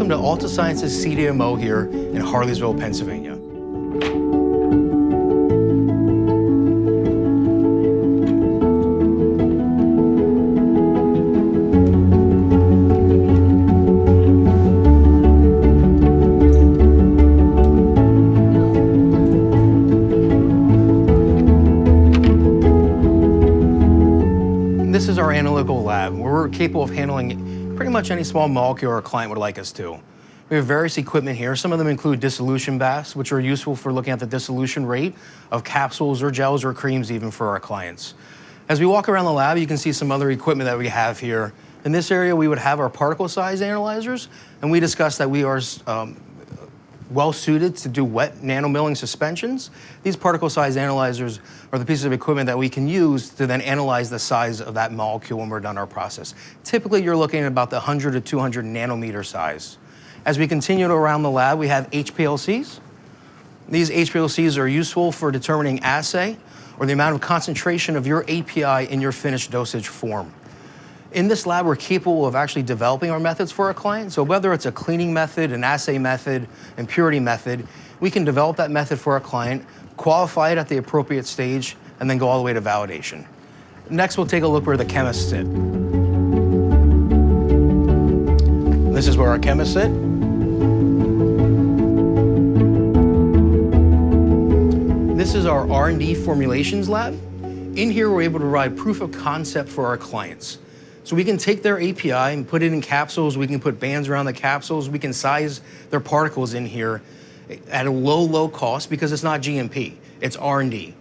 welcome to Altasciences CDMO here in Harleysville, Pennsylvania. This is our analytical lab, where we're capable of handling pretty much any small molecule our client would like us to. We have various equipment here. Some of them include dissolution baths, which are useful for looking at the dissolution rate of capsules or gels or creams even for our clients. As we walk around the lab, you can see some other equipment that we have here. In this area, we would have our particle size analyzers, and we discussed that we are well suited to do wet nanomilling suspensions. These particle size analyzers are the pieces of equipment that we can use to then analyze the size of that molecule when we're done our process. Typically, you're looking at about the 100 to 200 nanometer size. As we continue around the lab, we have HPLCs. These HPLCs are useful for determining assay or the amount of concentration of your API in your finished dosage form. In this lab, we're capable of actually developing our methods for our client. So whether it's a cleaning method, an assay method, and purity method, we can develop that method for our client, qualify it at the appropriate stage, and then go all the way to validation. Next, we'll take a look where the chemists sit. This is where our chemists sit. This is our R&D formulations lab. In here, we're able to provide proof of concept for our clients. So we can take their API and put it in capsules. We can put bands around the capsules. We can size their particles in here at a low cost because it's not GMP, it's R&D.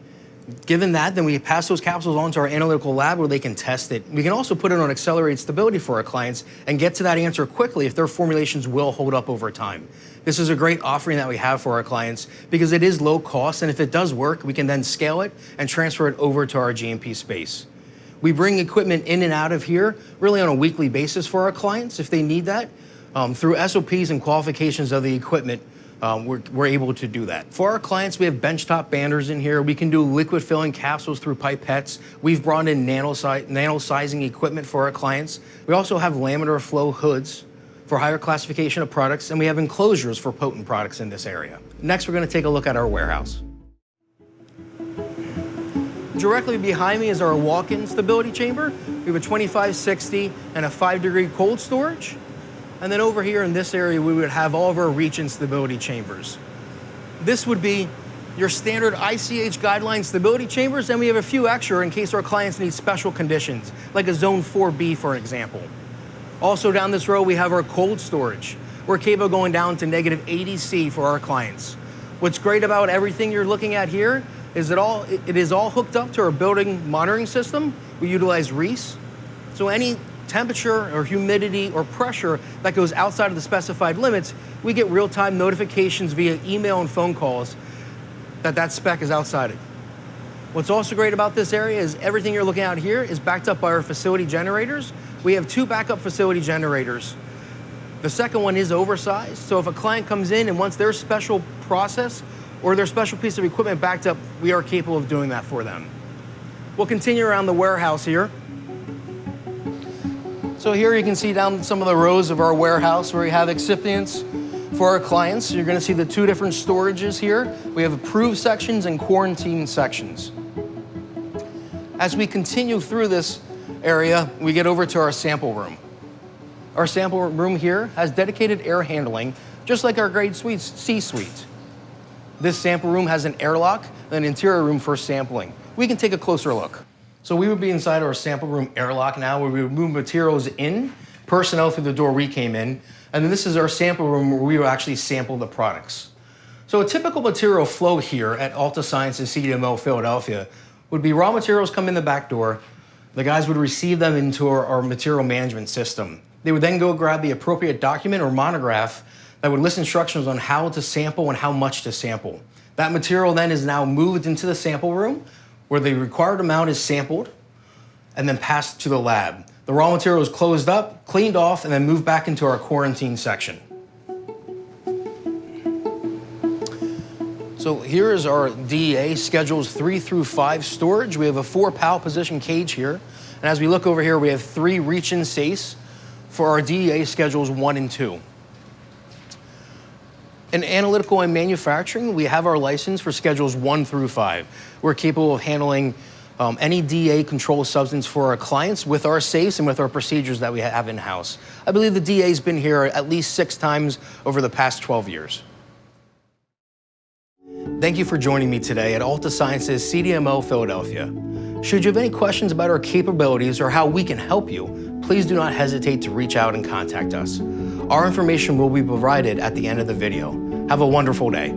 Given that, then we pass those capsules on to our analytical lab where they can test it. We can also put it on accelerated stability for our clients and get to that answer quickly if their formulations will hold up over time. This is a great offering that we have for our clients because it is low cost, and if it does work, we can then scale it and transfer it over to our GMP space. We bring equipment in and out of here really on a weekly basis for our clients if they need that. Through SOPs and qualifications of the equipment, we're able to do that. For our clients, we have benchtop banders in here. We can do liquid filling capsules through pipettes. We've brought in nano sizing equipment for our clients. We also have laminar flow hoods for higher classification of products, and we have enclosures for potent products in this area. Next, we're going to take a look at our warehouse. Directly behind me is our walk-in stability chamber. We have a 2560 and a 5-degree cold storage. And then over here in this area, we would have all of our reach-in stability chambers. This would be your standard ICH guideline stability chambers, and we have a few extra in case our clients need special conditions, like a zone 4B, for example. Also down this row, we have our cold storage. We're capable of going down to negative 80 C for our clients. What's great about everything you're looking at here is that it is all hooked up to our building monitoring system. We utilize Reese. So any temperature or humidity or pressure that goes outside of the specified limits, we get real-time notifications via email and phone calls that spec is outside it. What's also great about this area is everything you're looking at here is backed up by our facility generators. We have 2 backup facility generators. The second one is oversized, so if a client comes in and wants their special process or their special piece of equipment backed up, we are capable of doing that for them. We'll continue around the warehouse here. So here you can see down some of the rows of our warehouse where we have excipients for our clients. You're going to see the 2 different storages here. We have approved sections and quarantine sections. As we continue through this area, we get over to our sample room. Our sample room here has dedicated air handling, just like our grade C suite. This sample room has an airlock and an interior room for sampling. We can take a closer look. So we would be inside our sample room airlock now, where we would move materials in, personnel through the door we came in, and then this is our sample room where we will actually sample the products. So a typical material flow here at Altasciences CDMO Philadelphia would be raw materials come in the back door, the guys would receive them into our material management system. They would then go grab the appropriate document or monograph that would list instructions on how to sample and how much to sample. That material then is now moved into the sample room where the required amount is sampled and then passed to the lab. The raw material is closed up, cleaned off, and then moved back into our quarantine section. So here is our DEA schedules 3 through 5 storage. We have a 4 PAL position cage here. And as we look over here, we have 3 reach-in safes for our DEA schedules 1 and 2. In analytical and manufacturing, we have our license for schedules 1 through 5. We're capable of handling any DA controlled substance for our clients with our safes and with our procedures that we have in-house. I believe the DA's been here at least 6 times over the past 12 years. Thank you for joining me today at Altasciences CDMO Philadelphia. Should you have any questions about our capabilities or how we can help you, please do not hesitate to reach out and contact us. Our information will be provided at the end of the video. Have a wonderful day.